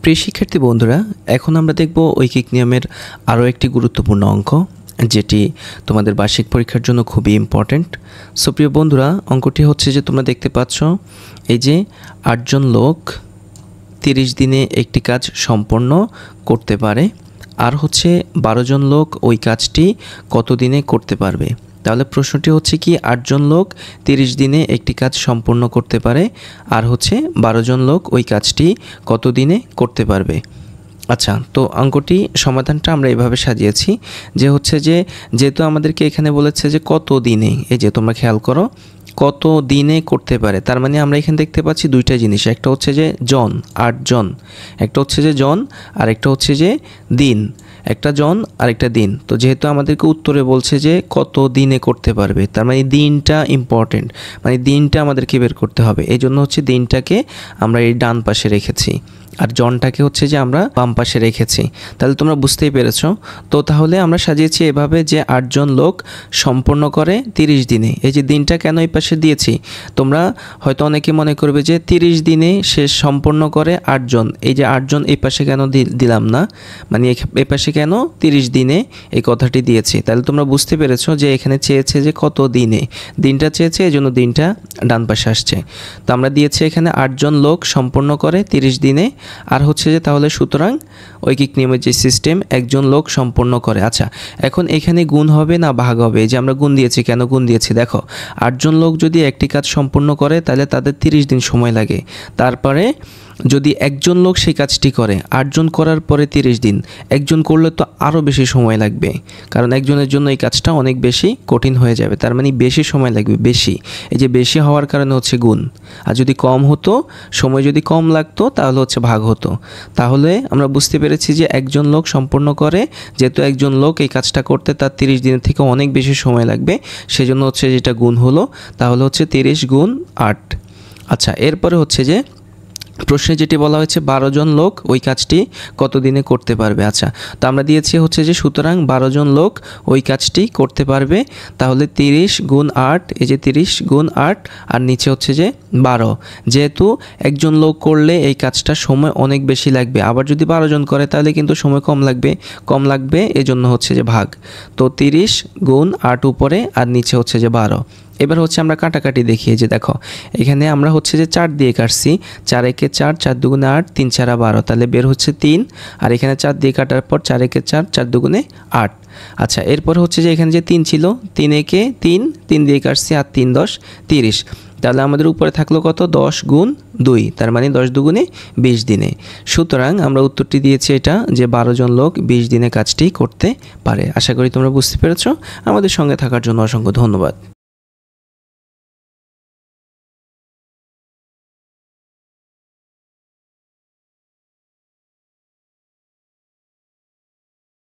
প্রিয় শিক্ষার্থী বন্ধুরা, এখন আমরা দেখব ঐকিক নিয়মের আরও একটি গুরুত্বপূর্ণ অঙ্ক, যেটি তোমাদের বার্ষিক পরীক্ষার জন্য খুবই ইম্পর্ট্যান্ট। সো প্রিয় বন্ধুরা, অঙ্কটি হচ্ছে যে তোমরা দেখতে পাচ্ছ, এই যে 8 জন লোক 30 দিনে একটি কাজ সম্পন্ন করতে পারে, আর হচ্ছে 12 জন লোক ওই কাজটি কত দিনে করতে পারবে। তাহলে প্রশ্নটি হচ্ছে কি, 8 জন লোক 30 দিনে একটি কাজ সম্পন্ন করতে পারে, আর হচ্ছে 12 জন লোক ওই কাজটি কত দিনে করতে পারবে। আচ্ছা, তো অঙ্কটি সমাধানটা আমরা এভাবে সাজিয়েছি যে হচ্ছে যে যেহেতু আমাদেরকে এখানে বলেছে যে কত দিনে, এই যে তোমরা খেয়াল করো কত দিনে করতে পারে, তার মানে আমরা এখানে দেখতে পাচ্ছি দুইটা জিনিস, একটা হচ্ছে যে জন 8 জন, একটা হচ্ছে যে জন আর একটা হচ্ছে যে দিন, একটা জন আর একটা দিন। তো যেহেতু আমাদেরকে উত্তরে বলছে যে কত দিনে করতে পারবে, তার মানে দিনটা ইম্পর্টেন্ট, মানে দিনটা আমাদেরকে বের করতে হবে। এই জন্য হচ্ছে দিনটাকে আমরা এই ডান পাশে রেখেছি আর জনটাকে হচ্ছে যে আমরা বাম পাশে রেখেছি। তাহলে তোমরা বুঝতেই পেরেছো। তো তাহলে আমরা সাজিয়েছি এভাবে যে 8 জন লোক সম্পন্ন করে 30 দিনে। এই যে দিনটা কেন এই পাশে দিয়েছি, তোমরা হয়তো অনেকে মনে করবে যে 30 দিনে শেষ সম্পন্ন করে 8 জন, এই যে 8 জন এই পাশে কেন দিলাম না, মানে এই পাশে কেন 30 দিনে এই কথাটি দিয়েছি। তাহলে তোমরা বুঝতে পেরেছো যে এখানে চেয়েছে যে কত দিনে, দিনটা চেয়েছে, এই জন্য দিনটা ডান পাশে আসছে। তো আমরা দিয়েছি এখানে 8 জন লোক সম্পন্ন করে 30 দিনে, আর হচ্ছে যে তাহলে সুতরাং ঐকিক নিয়মের যে সিস্টেম, একজন লোক সম্পন্ন করে। আচ্ছা, এখন এখানে গুণ হবে না ভাগ হবে, এই যে আমরা গুণ দিয়েছি, কেন গুণ দিয়েছি দেখো, 8 জন লোক যদি একটি কাজ সম্পন্ন করে তাহলে তাদের 30 দিন সময় লাগে। তারপরে যদি একজন লোক সেই কাজটি করে, 8 জন করার পরে 30 দিন, একজন করলে তো আরও বেশি সময় লাগবে, কারণ একজনের জন্য এই কাজটা অনেক বেশি কঠিন হয়ে যাবে, তার মানে বেশি সময় লাগবে, বেশি। এই যে বেশি হওয়ার কারণে হচ্ছে গুণ, আর যদি কম হতো, সময় যদি কম লাগতো তাহলে হচ্ছে ভাগ হতো। তাহলে আমরা বুঝতে পেরেছি যে একজন লোক সম্পন্ন করে, যেহেতু একজন লোক এই কাজটা করতে তার 30 দিনের থেকে অনেক বেশি সময় লাগবে, সেজন্য হচ্ছে যেটা গুণ হলো, তাহলে হচ্ছে 30 গুণ 8। আচ্ছা, এরপরে হচ্ছে যে প্রশ্নে যেটি বলা হয়েছে 12 জন লোক ওই কাজটি কত দিনে করতে পারবে। আচ্ছা, তো আমরা দিয়েছি হচ্ছে যে সুতরাং 12 জন লোক ওই কাজটি করতে পারবে, তাহলে 30 গুণ 8, এই যে 30 গুণ 8 আর নিচে হচ্ছে যে 12। যেহেতু একজন লোক করলে এই কাজটা সময় অনেক বেশি লাগবে, আবার যদি 12 জন করে তাহলে কিন্তু সময় কম লাগবে, এজন্য হচ্ছে যে ভাগ। তো 30 গুণ 8 উপরে আর নিচে হচ্ছে যে 12। এবার হচ্ছে আমরা কাটাকাটি দেখিয়ে, যে দেখো এখানে আমরা হচ্ছে যে 4 দিয়ে কাটছি, 4 একে 4, 4 দুগুণে 8, 3 4 12, তাহলে বের হচ্ছে 3, আর এখানে 4 দিয়ে কাটার পর 4 একে 4, 4 দুগুণে 8। আচ্ছা, এরপর হচ্ছে যে এখানে যে 3 ছিল, 3 একে 3, 3 দিয়ে কাটছি, আর 3 10 30, তাহলে আমাদের উপরে থাকলো কত, 10 গুণ 2, তার মানে 10 দুগুণে 20 দিনে। সুতরাং আমরা উত্তরটি দিয়েছি এটা, যে 12 জন লোক 20 দিনে কাজটি করতে পারে। আশা করি তোমরা বুঝতে পেরেছো। আমাদের সঙ্গে থাকার জন্য অসংখ্য ধন্যবাদ।